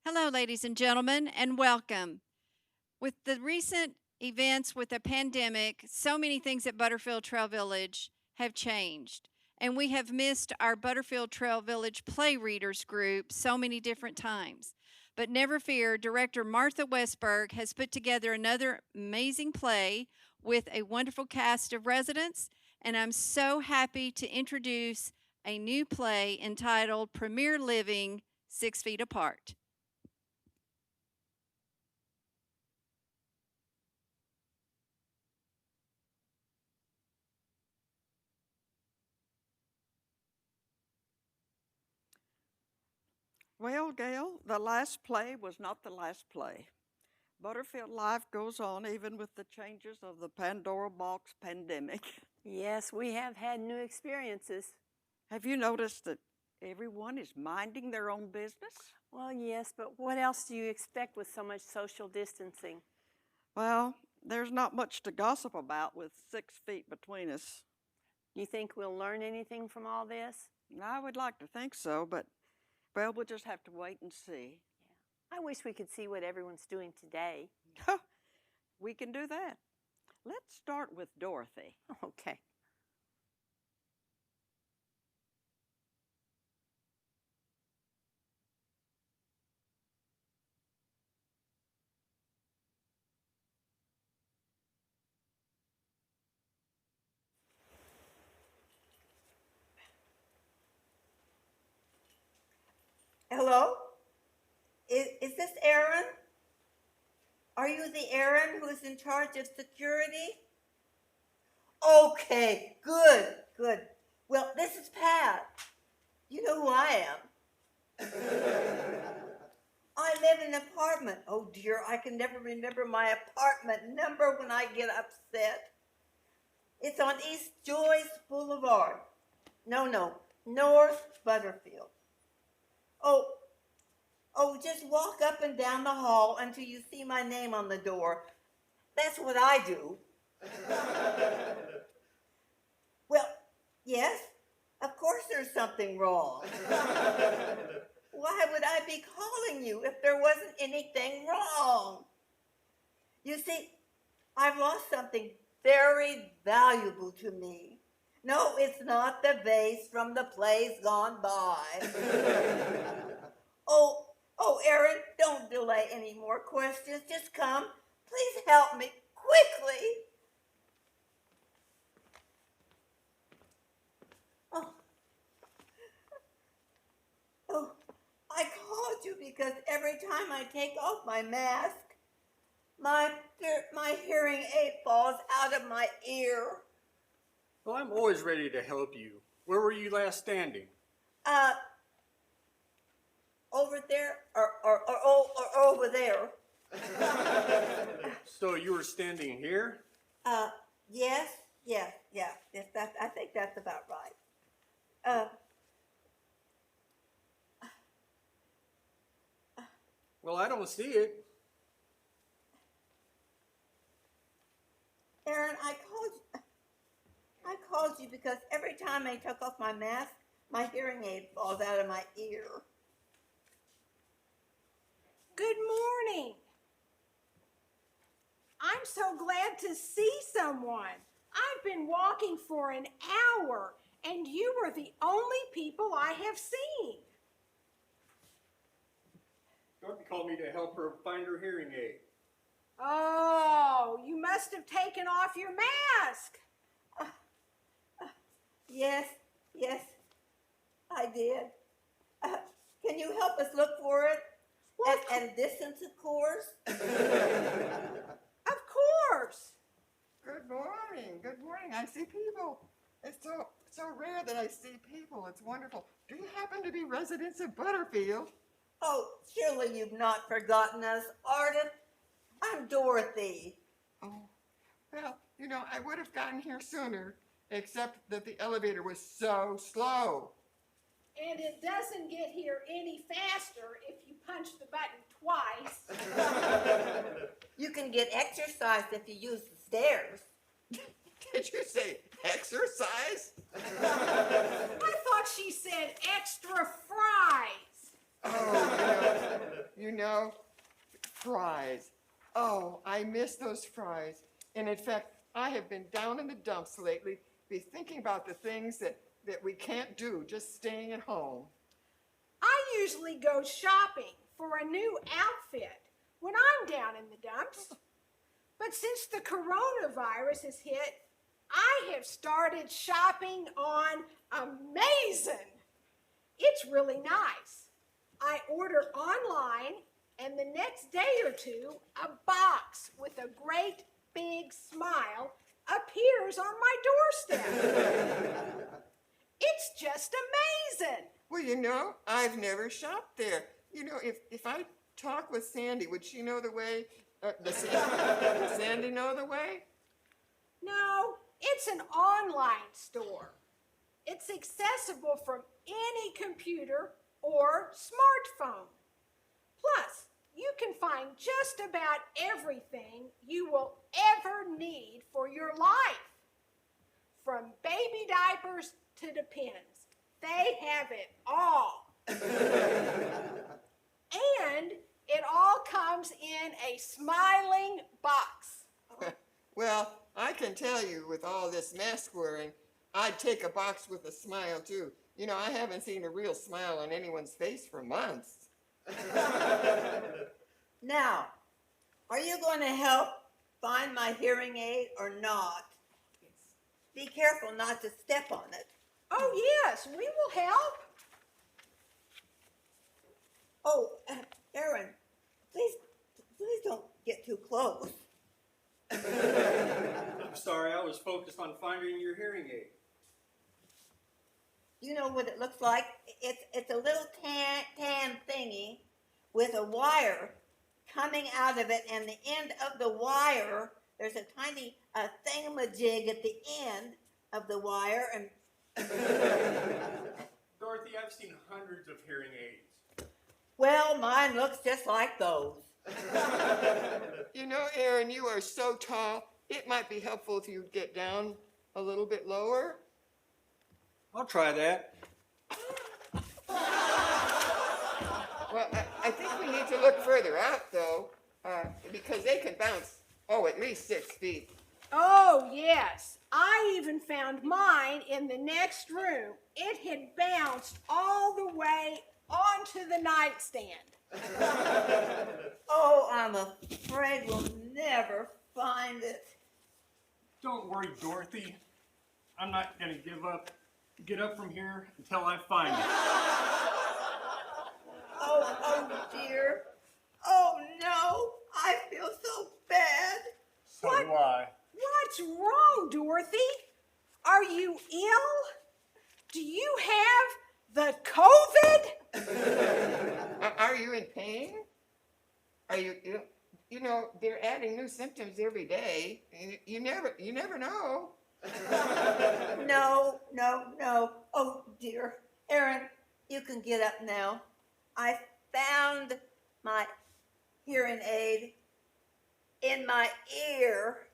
Hello, ladies and gentlemen, and welcome. With the recent events with the pandemic, so many things at Butterfield Trail Village have changed. And we have missed our Butterfield Trail Village Play Readers group so many different times. But never fear, director Martha Westberg has put together another amazing play with a wonderful cast of residents. And I'm so happy to introduce a new play entitled Premier Living 6 Feet Apart. Well, Gail, the last play was not the last play. Butterfield life goes on even with the changes of the Pandora box pandemic. Yes, we have had new experiences. Have you noticed that everyone is minding their own business? Well, yes, but what else do you expect with so much social distancing? Well, there's not much to gossip about with 6 feet between us. You think we'll learn anything from all this? I would like to think so, but well, we'll just have to wait and see. I wish we could see what everyone's doing today. We can do that. Let's start with Dorothy. Okay. Hello? Is this Aaron? Are you the Aaron who is in charge of security? Okay, good, good. Well, this is Pat. You know who I am. I live in an apartment. Oh dear, I can never remember my apartment number when I get upset. It's on East Joyce Boulevard. No, North Butterfield. Oh, just walk up and down the hall until you see my name on the door. That's what I do. Well, yes, of course there's something wrong. Why would I be calling you if there wasn't anything wrong? You see, I've lost something very valuable to me. No, it's not the vase from the plays gone by. Oh, Aaron, don't delay any more questions. Just come. Please help me quickly. Oh, I called you because every time I take off my mask, my hearing aid falls out of my ear. Well, I'm always ready to help you. Where were you last standing? Over there or over there. So you were standing here? Yes, I think that's about right. Well, I don't see it. Aaron, I called you because every time I took off my mask, my hearing aid falls out of my ear. Good morning. I'm so glad to see someone. I've been walking for an hour, and you were the only people I have seen. Dorothy called me to help her find her hearing aid. Oh, you must have taken off your mask. Yes, I did. Can you help us look for it? Well, At a distance, of course. Of course. Good morning. Good morning. I see people. It's so rare that I see people. It's wonderful. Do you happen to be residents of Butterfield? Oh, surely you've not forgotten us, Arden. I'm Dorothy. Oh, well, I would have gotten here sooner, except that the elevator was so slow. And it doesn't get here any faster if you punch the button twice. You can get exercise if you use the stairs. Did you say exercise? I thought she said extra fries. Oh, You know, fries. Oh, I miss those fries. And in fact, I have been down in the dumps lately, be thinking about the things that we can't do, just staying at home. I usually go shopping for a new outfit when I'm down in the dumps. But since the coronavirus has hit, I have started shopping on Amazon. It's really nice. I order online, and the next day or two, a box with a great big smile appears on my doorstep. It's just amazing. Well, you know, I've never shopped there. You know, if I talk with Sandy, would she know the way? Does Sandy know the way? No, it's an online store. It's accessible from any computer or smartphone. Plus, you can find just about everything you will ever need for your life. From baby diapers to Depends. They have it all. And it all comes in a smiling box. Well, I can tell you with all this mask wearing, I'd take a box with a smile too. You know, I haven't seen a real smile on anyone's face for months. Now, are you going to help find my hearing aid or not? Be careful not to step on it. Oh, yes, we will help. Oh, Aaron, please don't get too close. I'm sorry, I was focused on finding your hearing aid. You know what it looks like? It's a little tan thingy with a wire coming out of it, and the end of the wire, there's a tiny thingamajig at the end of the wire, and Dorothy, I've seen hundreds of hearing aids. well, mine looks just like those. You know, Aaron, you are so tall, it might be helpful if you get down a little bit lower. I'll try that. Well, I think we need to look further out, though, because they can bounce, at least 6 feet. Oh, yes. I even found mine in the next room. It had bounced all the way onto the nightstand. Oh, I'm afraid we'll never find it. Don't worry, Dorothy. I'm not going to get up from here until I find it. Oh dear. Oh no, I feel so bad. So do I. What's wrong, Dorothy? Are you ill? Do you have the COVID? Are you in pain? Are you know, they're adding new symptoms every day. You never know. No. Oh dear. Aaron, you can get up now. I found my hearing aid in my ear.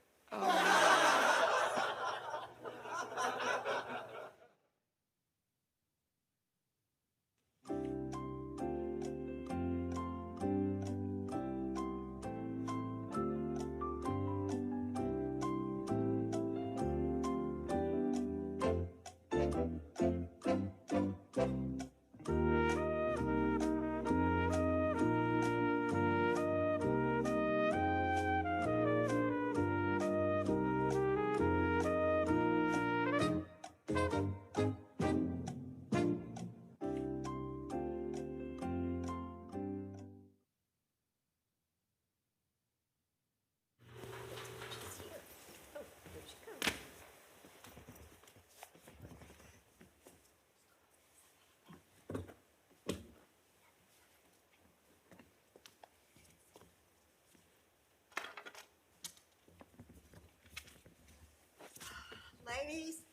Ladies,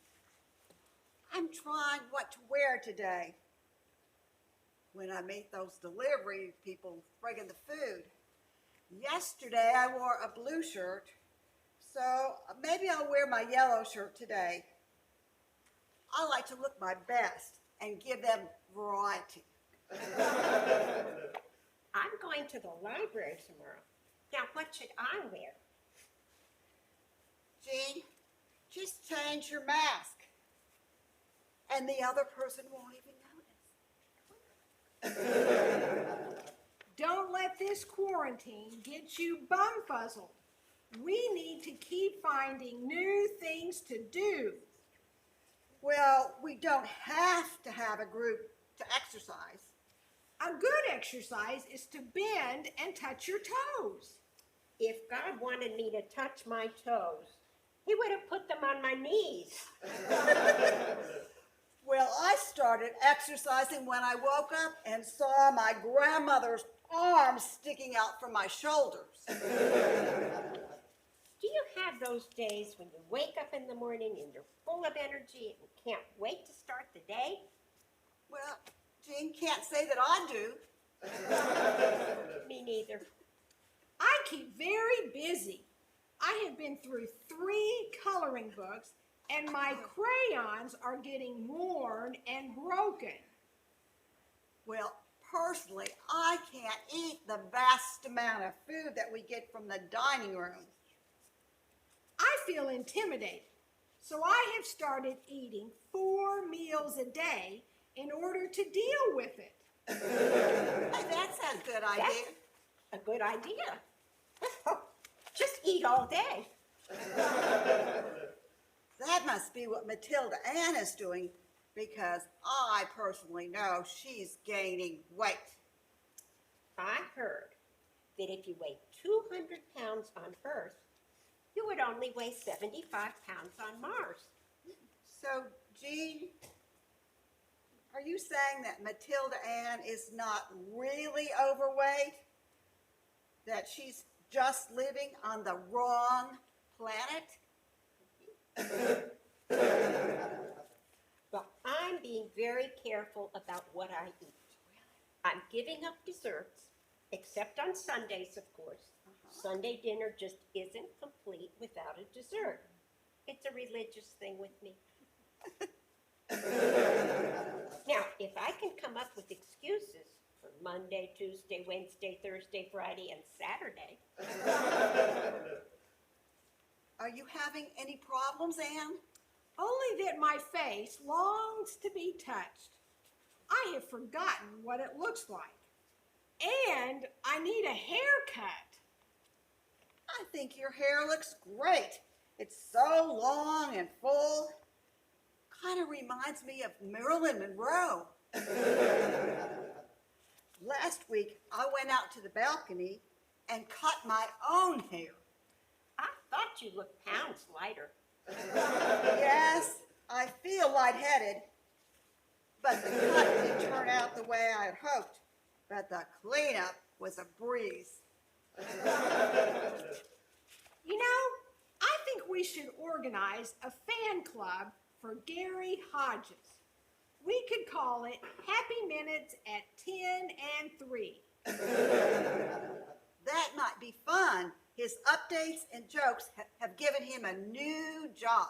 I'm trying what to wear today when I meet those delivery people bringing the food. Yesterday I wore a blue shirt, so maybe I'll wear my yellow shirt today. I like to look my best and give them variety. I'm going what should I wear? Jean, just change your mask. And the other person won't even notice. Don't let this quarantine get you bumfuzzled. We need to keep finding new things to do. Well, we don't have to have a group to exercise. A good exercise is to bend and touch your toes. If God wanted me to touch my toes, he would have put them on my knees. Well, I started exercising when I woke up and saw my grandmother's arms sticking out from my shoulders. Do you have those days when you wake up in the morning and you're full of energy and can't wait to start the day? Well, Jean can't say that I do. Me neither. I keep very busy. I have been through 3 coloring books, and my crayons are getting worn and broken. Well, personally, I can't eat the vast amount of food that we get from the dining room. I feel intimidated, so I have started eating 4 meals a day in order to deal with it. Hey, that's a good idea. A good idea. Just eat all day. That must be what Matilda Ann is doing, because I personally know she's gaining weight. I heard that if you weigh 200 pounds on Earth, you would only weigh 75 pounds on Mars. So, Jean, are you saying that Matilda Ann is not really overweight? That she's just living on the wrong planet? But I'm being very careful about what I eat. I'm giving up desserts, except on Sundays, of course. Sunday dinner just isn't complete without a dessert. It's a religious thing with me. Now, if I can come up with excuses for Monday, Tuesday, Wednesday, Thursday, Friday, and Saturday. Are you having any problems, Ann? Only that my face longs to be touched. I have forgotten what it looks like. And I need a haircut. I think your hair looks great. It's so long and full. Kind of reminds me of Marilyn Monroe. Last week, I went out to the balcony and cut my own hair. I thought you looked pounds lighter. Yes, I feel lightheaded. But the cut didn't turn out the way I had hoped. But the cleanup was a breeze. You know, I think we should organize a fan club for Gary Hodges. We could call it Happy Minutes at 10 and 3. That might be fun. His updates and jokes have given him a new job.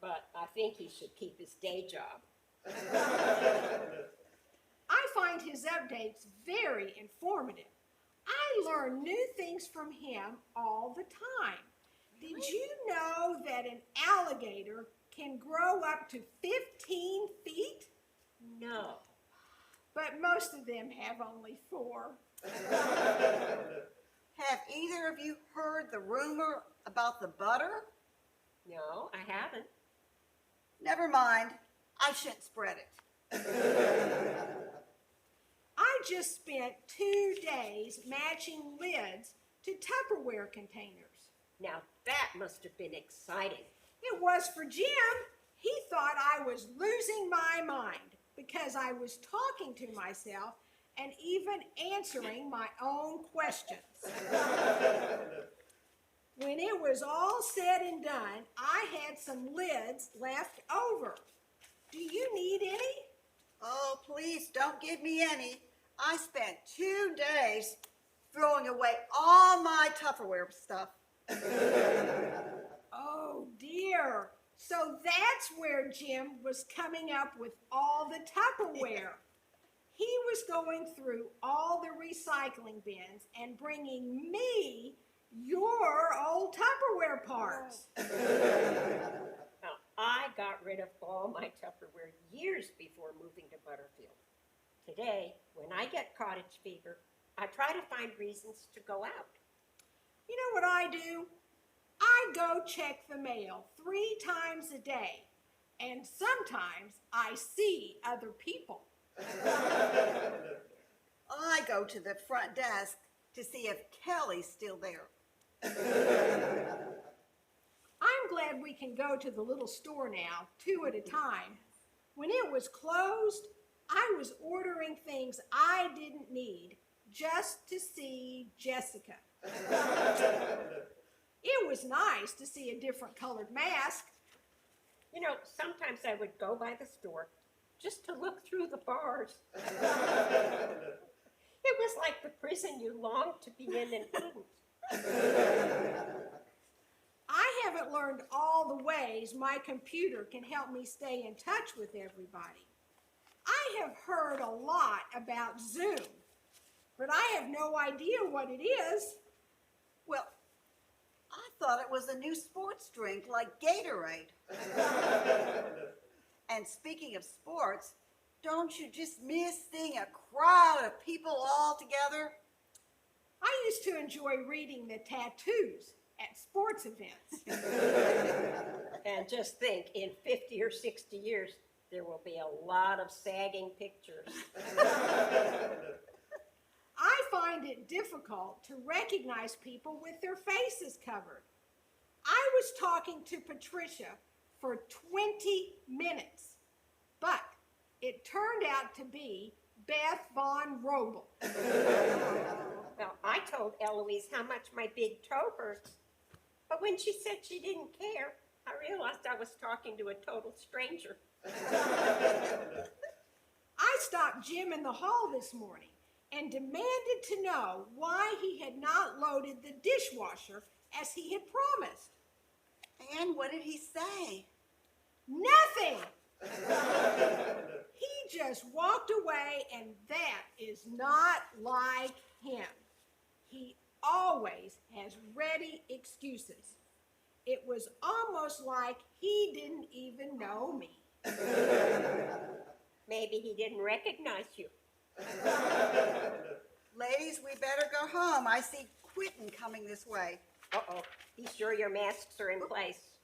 But I think he should keep his day job. I find his updates very informative. I learn new things from him all the time. Did you know that an alligator can grow up to 15 feet? No. But most of them have only 4. Have either of you heard the rumor about the butter? No, I haven't. Never mind. I shouldn't spread it. I just spent 2 days matching lids to Tupperware containers. Now that must have been exciting. It was for Jim. He thought I was losing my mind because I was talking to myself and even answering my own questions. When it was all said and done, I had some lids left over. Do you need any? Oh, please don't give me any. I spent 2 days throwing away all my Tupperware stuff. Oh dear. So that's where Jim was coming up with all the Tupperware. He was going through all the recycling bins and bringing me Your old Tupperware parts. Now, I got rid of all my Tupperware years before moving to Butterfield. Today, when I get cottage fever, I try to find reasons to go out. You know what I do? I go check the mail 3 times a day, and sometimes I see other people. I go to the front desk to see if Kelly's still there. I'm glad we can go to the little store now, 2 at a time. When it was closed, I was ordering things I didn't need just to see Jessica. It was nice to see a different colored mask. You know, sometimes I would go by the store just to look through the bars. It was like the prison you longed to be in and couldn't. I haven't learned all the ways my computer can help me stay in touch with everybody. I have heard a lot about Zoom, but I have no idea what it is. Well, I thought it was a new sports drink like Gatorade. And speaking of sports, don't you just miss seeing a crowd of people all together? I used to enjoy reading the tattoos at sports events. And just think, in 50 or 60 years, there will be a lot of sagging pictures. I find it difficult to recognize people with their faces covered. I was talking to Patricia for 20 minutes, but it turned out to be Beth Von Robel. Well, I told Eloise how much my big toe hurts, but when she said she didn't care, I realized I was talking to a total stranger. I stopped Jim in the hall this morning and demanded to know why he had not loaded the dishwasher as he had promised. And what did he say? Nothing! He just walked away, and that is not like him. He always has ready excuses. It was almost like he didn't even know me. Maybe he didn't recognize you. Ladies, we better go home. I see Quentin coming this way. Uh-oh. Be sure your masks are in place.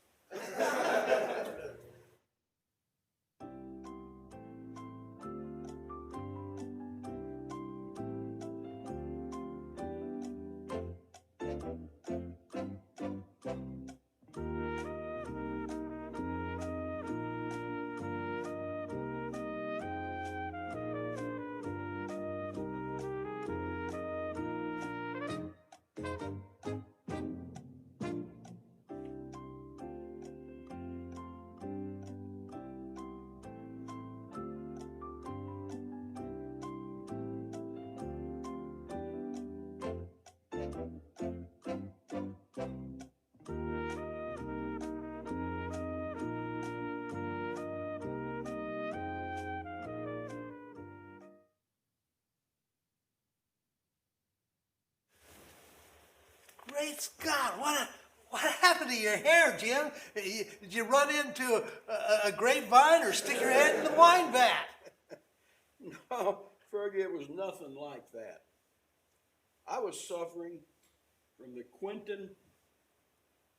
Great Scott, what happened to your hair, Jim? Did you run into a grapevine or stick your head in the wine vat? No, Fergie, it was nothing like that. I was suffering from the Quentin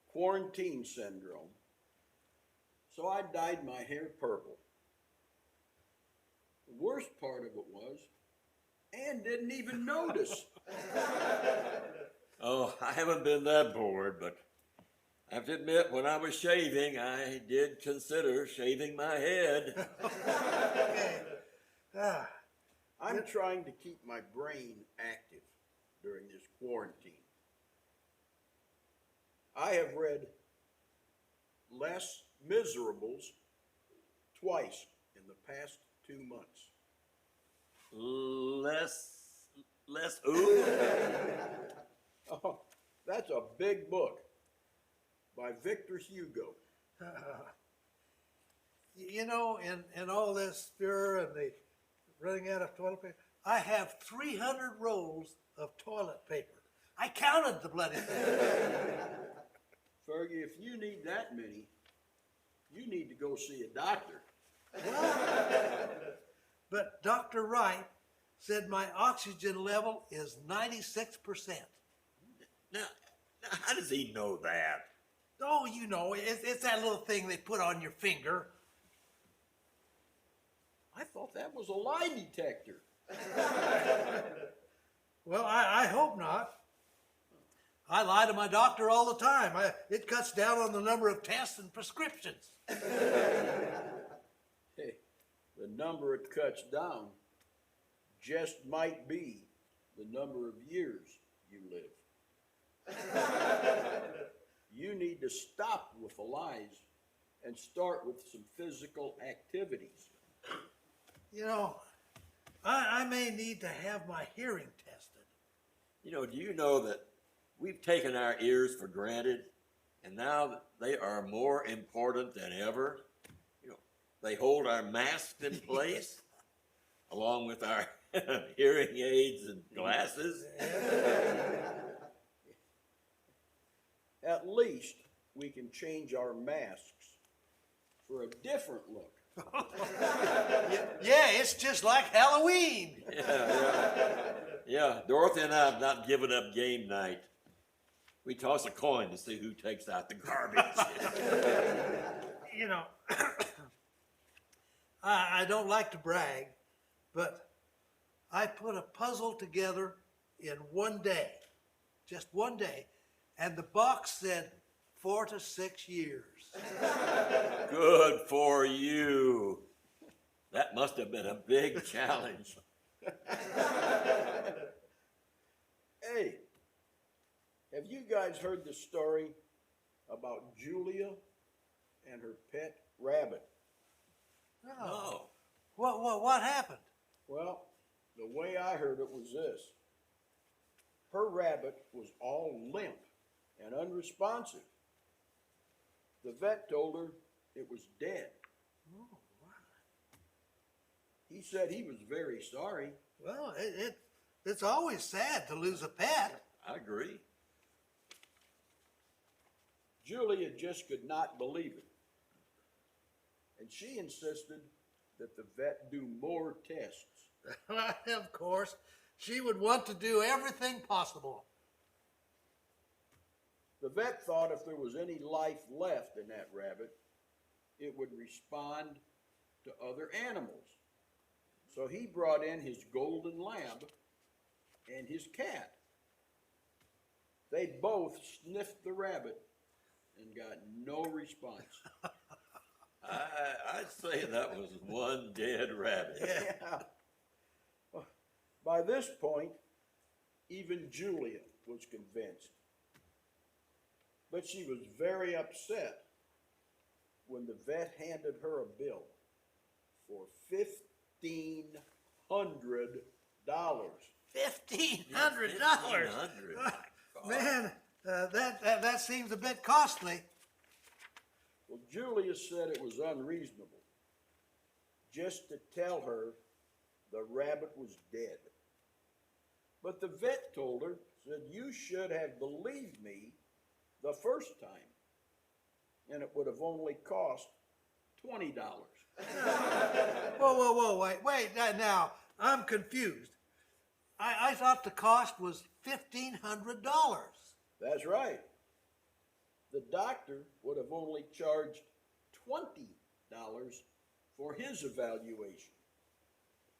quarantine syndrome, so I dyed my hair purple. The worst part of it was, Ann didn't even notice. Oh, I haven't been that bored, but I have to admit, when I was shaving, I did consider shaving my head. Okay. I'm trying to keep my brain active during this quarantine. I have read Les Miserables twice in the past 2 months. Less ooh? Oh, that's a big book by Victor Hugo. You know, in all this stir and the running out of toilet paper, I have 300 rolls of toilet paper. I counted the bloody things. Fergie, if you need that many, you need to go see a doctor. But Dr. Wright said my oxygen level is 96%. Now, how does he know that? Oh, you know, it's that little thing they put on your finger. I thought that was a lie detector. Well, I hope not. I lie to my doctor all the time. It cuts down on the number of tests and prescriptions. Hey, the number it cuts down just might be the number of years you live. You need to stop with the lies and start with some physical activities. You know, I may need to have my hearing tested. You know, do you know that we've taken our ears for granted, and now they are more important than ever? You know, they hold our masks in place, along with our hearing aids and glasses. At least we can change our masks for a different look. Yeah, it's just like Halloween. Yeah, Dorothy and I have not given up game night. We toss a coin to see who takes out the garbage. You know, I don't like to brag, but I put a puzzle together in one day, just one day, and the box said 4 to 6 years. Good for you. That must have been a big challenge. Hey, have you guys heard the story about Julia and her pet rabbit? No. What happened? Well, the way I heard it was this. Her rabbit was all limp and unresponsive. The vet told her it was dead. Oh, wow. He said he was very sorry. Well, it's always sad to lose a pet. I agree. Julia just could not believe it. And she insisted that the vet do more tests. Of course, she would want to do everything possible. The vet thought if there was any life left in that rabbit, it would respond to other animals. So he brought in his golden lab and his cat. They both sniffed the rabbit and got no response. I'd say that was one dead rabbit. Yeah. By this point, even Julia was convinced. But she was very upset when the vet handed her a bill for $1,500. $1,500. Man, that seems a bit costly. Well, Julia said it was unreasonable just to tell her the rabbit was dead. But the vet told her, said, you should have believed me the first time, and it would have only cost $20. Whoa, wait, now, I'm confused. I thought the cost was $1,500. That's right. The doctor would have only charged $20 for his evaluation.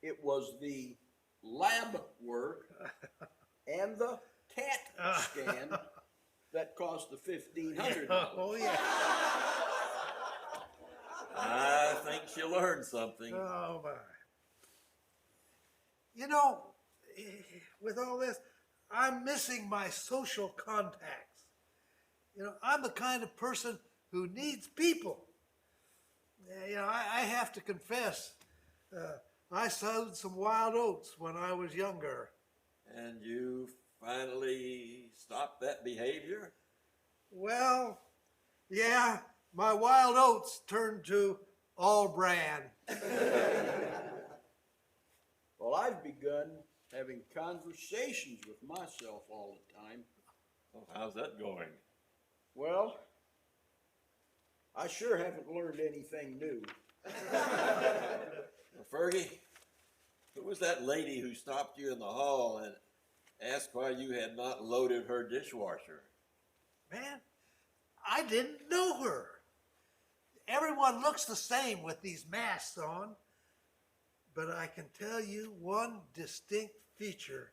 It was the lab work and the CAT scan that cost the $1,500. Oh, yeah. I think she learned something. Oh, my. You know, with all this, I'm missing my social contacts. You know, I'm the kind of person who needs people. You know, I have to confess, I sowed some wild oats when I was younger. And you finally stopped that behavior? Well, yeah, my wild oats turned to all bran. Well, I've begun having conversations with myself all the time. Oh, how's that going? Well, I sure haven't learned anything new. Well, Fergie, who was that lady who stopped you in the hall and asked why you had not loaded her dishwasher? Man, I didn't know her. Everyone looks the same with these masks on, but I can tell you one distinct feature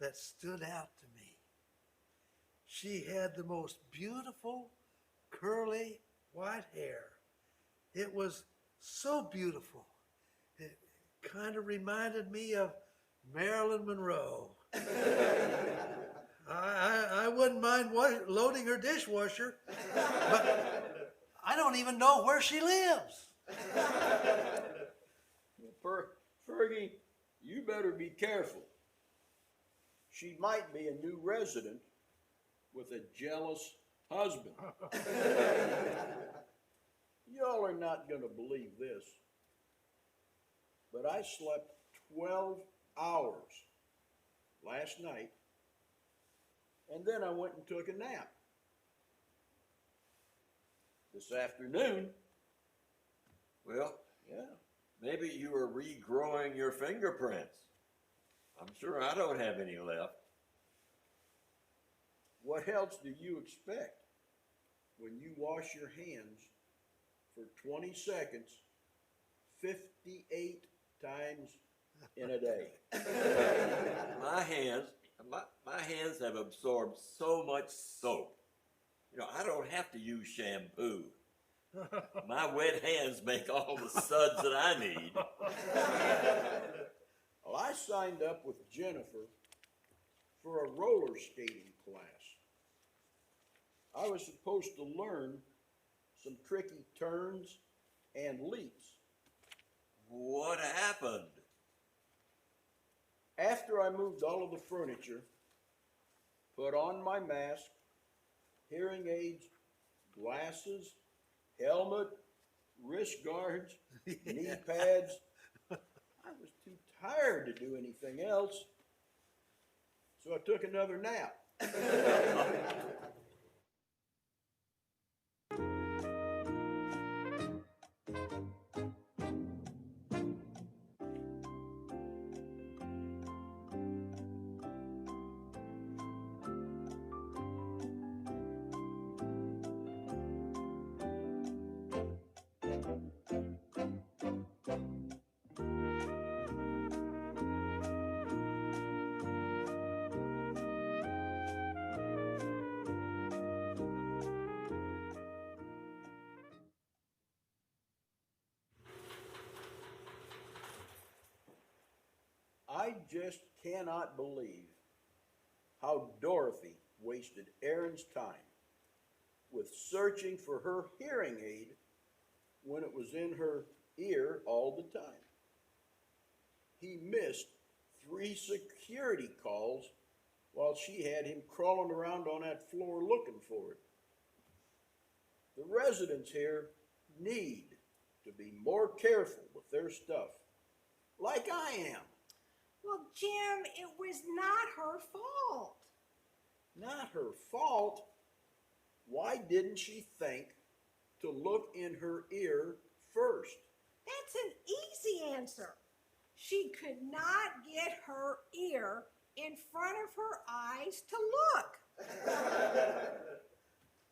that stood out to me. She had the most beautiful, curly, white hair. It was so beautiful. It kind of reminded me of Marilyn Monroe. I wouldn't mind loading her dishwasher, but I don't even know where she lives. Fergie, you better be careful. She might be a new resident with a jealous husband. Y'all are not going to believe this, but I slept 12 hours last night, and then I went and took a nap. This afternoon, Well, yeah, maybe you were regrowing your fingerprints. I'm sure I don't have any left. what else do you expect when you wash your hands for 20 seconds, 58 times in a day? My hands have absorbed so much soap. You know, I don't have to use shampoo. My wet hands make all the suds that I need. Well, I signed up with Jennifer for a roller skating class. I was supposed to learn some tricky turns and leaps. What happened? After I moved all of the furniture, put on my mask, hearing aids, glasses, helmet, wrist guards, knee pads, I was too tired to do anything else, so I took another nap. I just cannot believe how Dorothy wasted Aaron's time with searching for her hearing aid when it was in her ear all the time. He missed 3 security calls while she had him crawling around on that floor looking for it. The residents here need to be more careful with their stuff, like I am. Well, Jim, it was not her fault. Not her fault. Why didn't she think to look in her ear first? That's an easy answer. She could not get her ear in front of her eyes to look.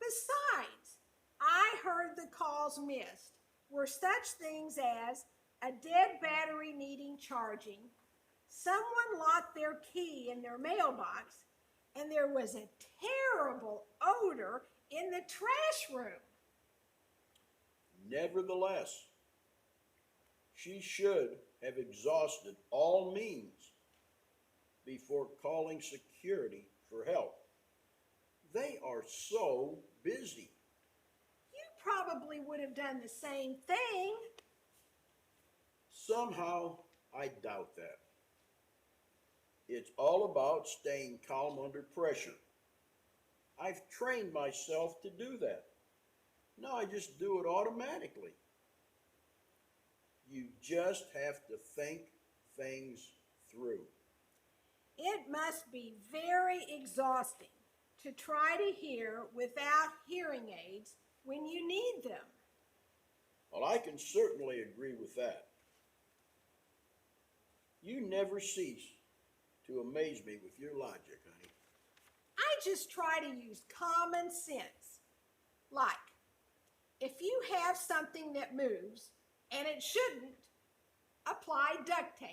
Besides, I heard the calls missed were such things as a dead battery needing charging, someone locked their key in their mailbox, and there was a terrible odor in the trash room. Nevertheless, she should have exhausted all means before calling security for help. They are so busy. You probably would have done the same thing. Somehow, I doubt that. It's all about staying calm under pressure. I've trained myself to do that. Now I just do it automatically. You just have to think things through. It must be very exhausting to try to hear without hearing aids when you need them. Well, I can certainly agree with that. You never cease to amaze me with your logic, honey. I just try to use common sense. Like, if you have something that moves and it shouldn't, apply duct tape.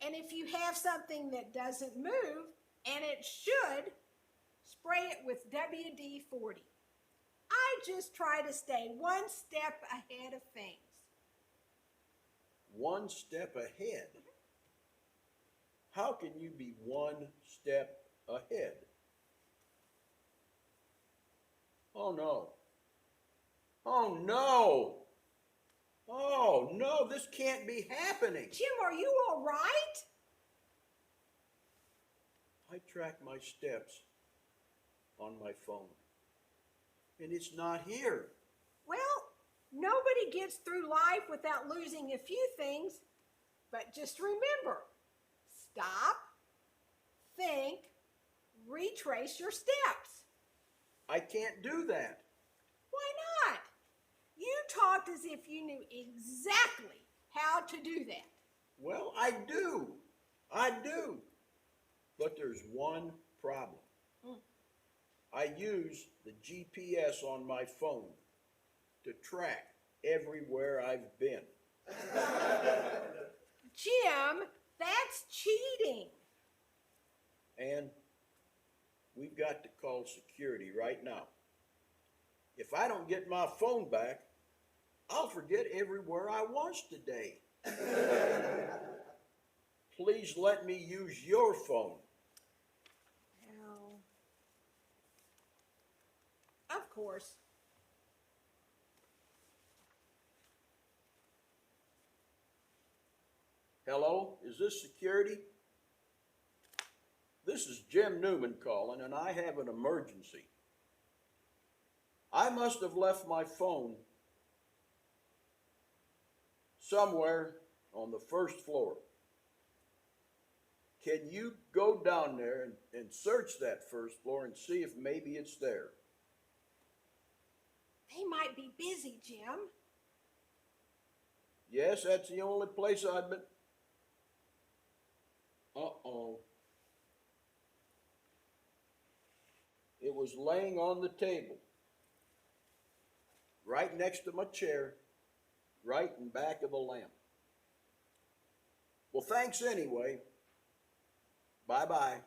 And if you have something that doesn't move and it should, spray it with WD-40. I just try to stay one step ahead of things. One step ahead? How can you be one step ahead? Oh no. Oh no. Oh no, this can't be happening. Jim, are you all right? I track my steps on my phone, and it's not here. Well, nobody gets through life without losing a few things, but just remember, stop, think, retrace your steps. I can't do that. Why not? You talked as if you knew exactly how to do that. Well, I do. I do. But there's one problem. I use the GPS on my phone to track everywhere I've been. Jim, that's cheating. And we've got to call security right now. If I don't get my phone back, I'll forget everywhere I was today. Please let me use your phone. Well, of course. Hello, is this security? This is Jim Newman calling, and I have an emergency. I must have left my phone somewhere on the first floor. Can you go down there and search that first floor and see if maybe it's there? They might be busy, Jim. Yes, that's the only place I've been. Uh-oh. It was laying on the table, right next to my chair, right in back of the lamp. Well, thanks anyway. Bye-bye.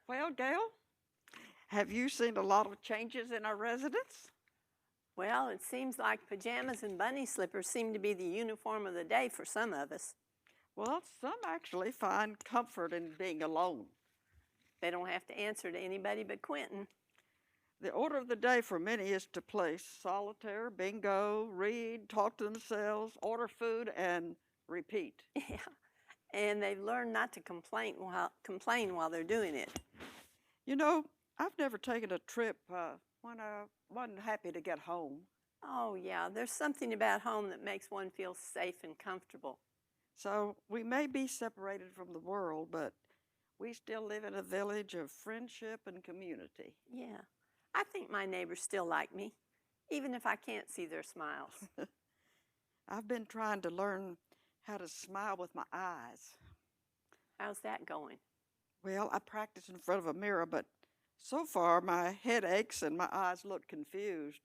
Well, Gail, have you seen a lot of changes in our residents? Well, it seems like pajamas and bunny slippers seem to be the uniform of the day for some of us. Well, some actually find comfort in being alone. They don't have to answer to anybody but Quentin. The order of the day for many is to play solitaire, bingo, read, talk to themselves, order food, and repeat. Yeah, and they've learned not to complain while they're doing it. You know, I've never taken a trip when I wasn't happy to get home. Oh, yeah, there's something about home that makes one feel safe and comfortable. So we may be separated from the world, but we still live in a village of friendship and community. Yeah, I think my neighbors still like me, even if I can't see their smiles. I've been trying to learn how to smile with my eyes. How's that going? Well, I practice in front of a mirror, but so far my head aches and my eyes look confused.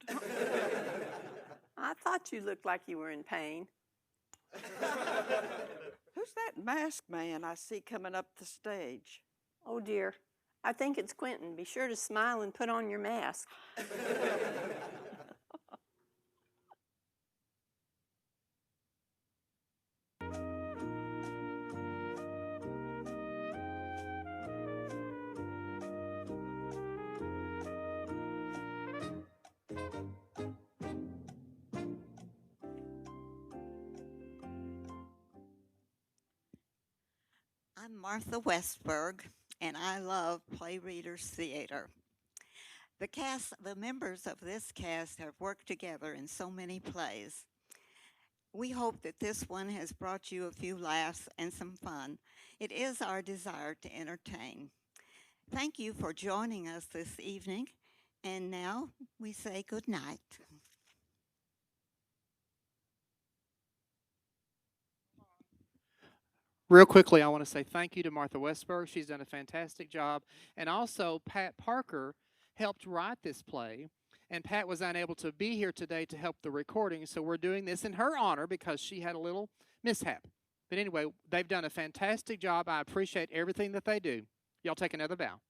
I thought you looked like you were in pain. Who's that masked man I see coming up the stage? Oh dear, I think it's Quentin. Be sure to smile and put on your mask. I'm Martha Westberg, and I love Play Readers Theater. The members of this cast have worked together in so many plays. We hope that this one has brought you a few laughs and some fun. It is our desire to entertain. Thank you for joining us this evening, and now we say good night. Real quickly, I want to say thank you to Martha Westberg. She's done a fantastic job. And also, Pat Parker helped write this play. And Pat was unable to be here today to help the recording, so we're doing this in her honor because she had a little mishap. But anyway, they've done a fantastic job. I appreciate everything that they do. Y'all take another bow.